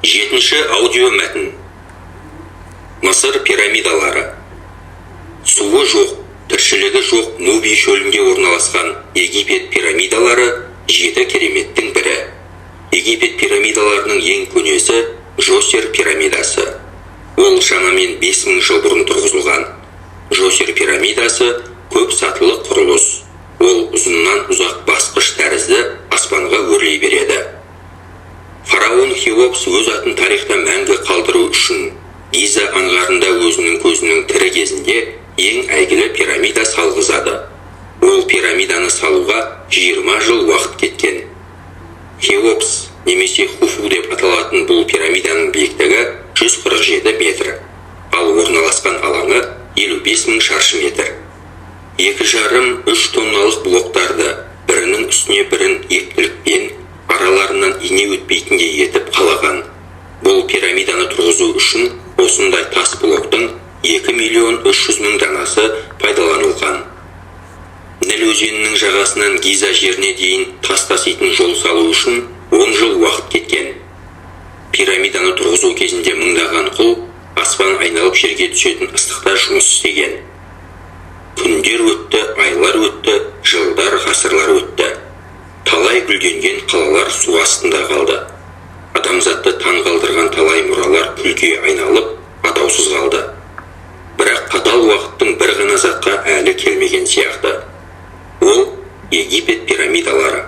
Жетінші аудио мәтін. Мысыр пирамидалары. Суы жоқ, тіршілігі жоқ Нуби шөлінде орналасқан Египет пирамидалары 7 кереметтің бірі. Египет пирамидаларының ең көнесі Жосер пирамидасы. Ол шамамен 5000 жыл бұрын тұрғызылған. Жосер пирамидасы көп сатылы құрылыс. Ол ұзыннан ұзақ басқыш тәрізді аспанға өрлей береді. Фараон Хеопс өз атын тарихта мәңгі қалдыру үшін Гиза аңғарында өзінің көзінің тірі кезінде ең әйгілі пирамида салғызады. Ол пирамиданы салуға 20 жыл уақыт кеткен. Хеопс немесе Хуфу деп аталатын бұл пирамиданың биіктігі 147 метр, ал орналасқан алаңы 55 000 шаршы метр. 2,5-3 тонналық блоктарды бірінің үстіне бірін ептілікпен араларынан ине өтпейтіндей етіп қалаған. Бұл пирамиданы тұрғызу үшін осындай тас блоктың 2,300,000 данасы пайдаланылған. Ніл өзенінің жағасынан Гиза жеріне дейін тас таситын жол салу үшін 10 жыл уақыт кеткен. Пирамиданы тұрғызу кезінде мыңдаған құл аспан айналып жерге түсетін ыстықта жұмыс істеген. Күндер өтті, айлар өтті, жылдар, ғасырлар өтті. Талай гүлденген қалалар су астында қалды. Адамзатты таң қалдырған талай мұралар күлге айналып, атаусыз қалды. Бірақ қатал уақыттың бір ғана затқа әлі келмеген сияқты. Ол Египет пирамидалары.